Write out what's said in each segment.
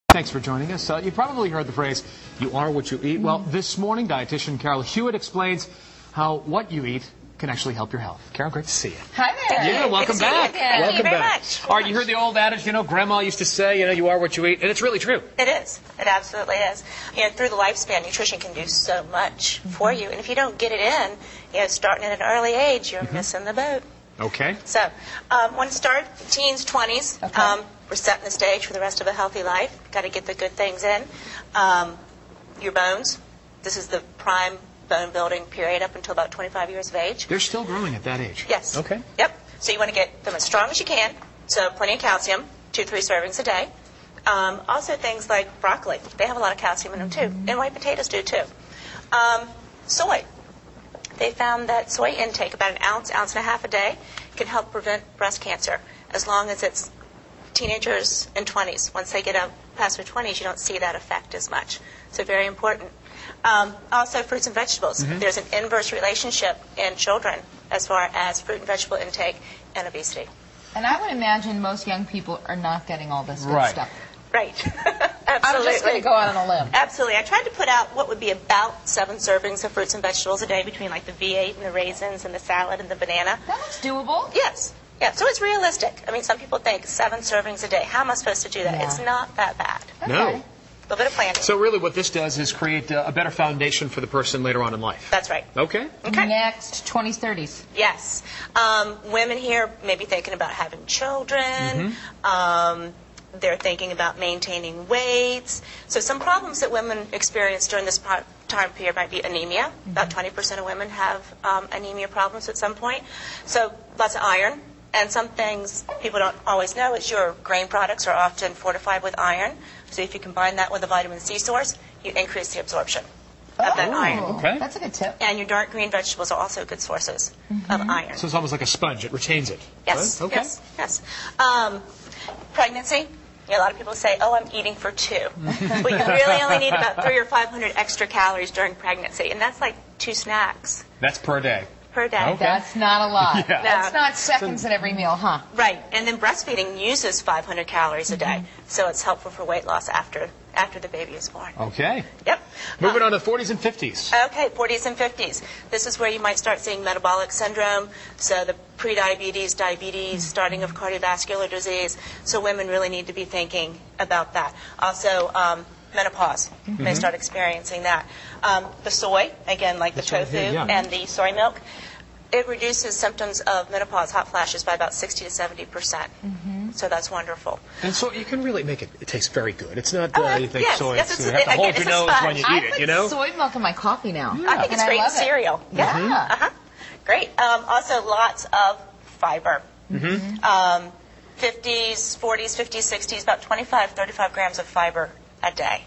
Thanks for joining us. You probably heard the phrase, you are what you eat. Well, this morning, dietitian Carol Hughitt explains how what you eat can actually help your health. Carol, great to see you. Hi there. Yeah, welcome back. Thank you very much. All right, you heard the old adage, Grandma used to say, you are what you eat, and it's really true. It is. It absolutely is. Through the lifespan, nutrition can do so much for you, and if you don't get it in, starting at an early age, you're missing the boat. Okay. So, when to start, teens, 20s, Okay. We're setting the stage for the rest of a healthy life. Got to get the good things in. Your bones. This is the prime bone building period up until about 25 years of age. They're still growing at that age. Yes. Okay. Yep. So you want to get them as strong as you can. So plenty of calcium, 2 to 3 servings a day. Also things like broccoli. They have a lot of calcium in them too. And white potatoes do too. Soy. They found that soy intake, about an ounce, ounce and a half a day, can help prevent breast cancer as long as it's teenagers and 20s. Once they get up past their 20s, you don't see that effect as much. So very important. Also, fruits and vegetables. There's an inverse relationship in children as far as fruit and vegetable intake and obesity. And I would imagine most young people are not getting all this good Right. stuff. Right. Absolutely. I'm just going to go out on a limb. Absolutely. I tried to put out what would be about 7 servings of fruits and vegetables a day between like the V8 and the raisins and the salad and the banana. That looks doable. Yes. Yeah, so it's realistic. I mean, some people think 7 servings a day. How am I supposed to do that? Yeah. It's not that bad. No. Okay. A little bit of planning. So really what this does is create a better foundation for the person later on in life. That's right. Okay. Okay. Next, 20s, 30s. Yes. Women here may be thinking about having children. They're thinking about maintaining weights. So some problems that women experience during this time period might be anemia. About 20% of women have anemia problems at some point. So lots of iron. And some things people don't always know is your grain products are often fortified with iron. So if you combine that with a vitamin C source, you increase the absorption of that iron. Okay. That's a good tip. And your dark green vegetables are also good sources of iron. So it's almost like a sponge. It retains it. Yes, Right? Okay. yes. Pregnancy. A lot of people say, oh, I'm eating for 2. But you really only need about 300 or 500 extra calories during pregnancy. And that's like 2 snacks That's per day. per day. Okay. That's not a lot. Yeah. That's not seconds at every meal, huh? Right. And then breastfeeding uses 500 calories a day. So it's helpful for weight loss after the baby is born. Okay. Yep. Moving on to 40s and 50s. Okay, 40s and 50s. This is where you might start seeing metabolic syndrome, so the prediabetes, diabetes, starting of cardiovascular disease. So women really need to be thinking about that. Also, menopause. They start experiencing that. The soy, again, like the This one tofu here, yeah. and the soy milk, it reduces symptoms of menopause, hot flashes, by about 60 to 70%. So that's wonderful. And so you can really make it taste very good. It's not you think yes, soy. yes, It's, it's- you have to again, hold it's your a nose when you sponge. eat I it, put soy milk in my coffee now. I think it's And great in love it. cereal. Yeah. Great. Also, lots of fiber. 50s, 40s, 50s, 60s, about 25, 35 grams of fiber a day.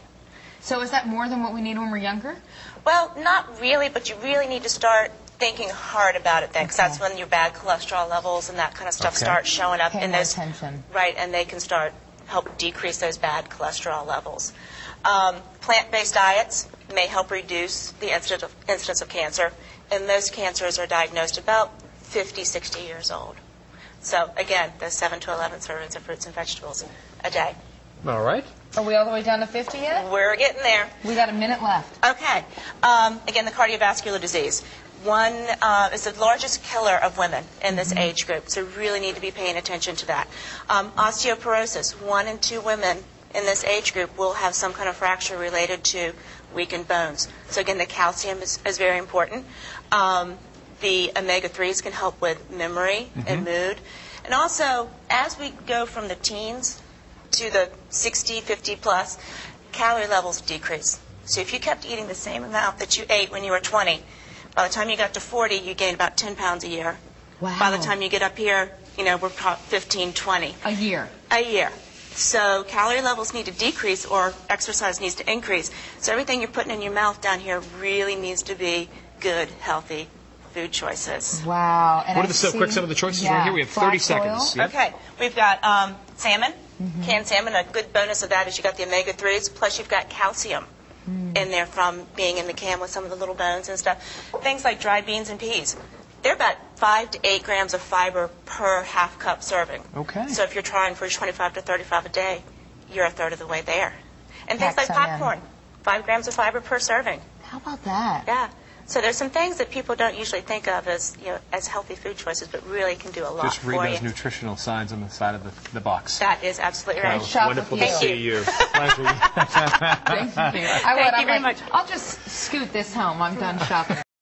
So is that more than what we need when we're younger? Well, not really, but you really need to start thinking hard about it then, because that's when your bad cholesterol levels and that kind of stuff Okay. start showing up Pay in more those. attention. Right, and they can start help decrease those bad cholesterol levels. Plant-based diets may help reduce the incidence of cancer, and most cancers are diagnosed about 50, 60 years old. So again, those 7 to 11 servings of fruits and vegetables a day. All right. Are we all the way down to 50 yet? We're getting there. We got a minute left. Okay. Again, the cardiovascular disease. One is the largest killer of women in this age group, so really need to be paying attention to that. Osteoporosis. 1 in 2 women in this age group will have some kind of fracture related to weakened bones. So again, the calcium is very important. The omega-3s can help with memory and mood. And also, as we go from the teens to the 60, 50 plus, calorie levels decrease. So if you kept eating the same amount that you ate when you were 20, by the time you got to 40, you gained about 10 pounds a year. Wow. By the time you get up here, we're 15, 20. A year. A year. So calorie levels need to decrease or exercise needs to increase. So everything you're putting in your mouth down here really needs to be good, healthy food choices. Wow. And What are some of the choices right here? We have 30 seconds. Yep. Okay, we've got salmon, canned salmon. A good bonus of that is you got the omega-3s, plus you've got calcium in there from being in the can with some of the little bones and stuff. Things like dried beans and peas. They're about 5 to 8 grams of fiber per half cup serving. Okay. So if you're trying for 25 to 35 a day, you're a third of the way there. And things like Pack some in. popcorn, 5 grams of fiber per serving. How about that? Yeah. So there's some things that people don't usually think of as, as healthy food choices, but really can do a lot Just for read you. those nutritional signs on the side of the box. That is absolutely Carol, right. Shop wonderful with to you. see you. Pleasure. Thank you. Thank you very much. I'll just scoot this home. I'm done shopping.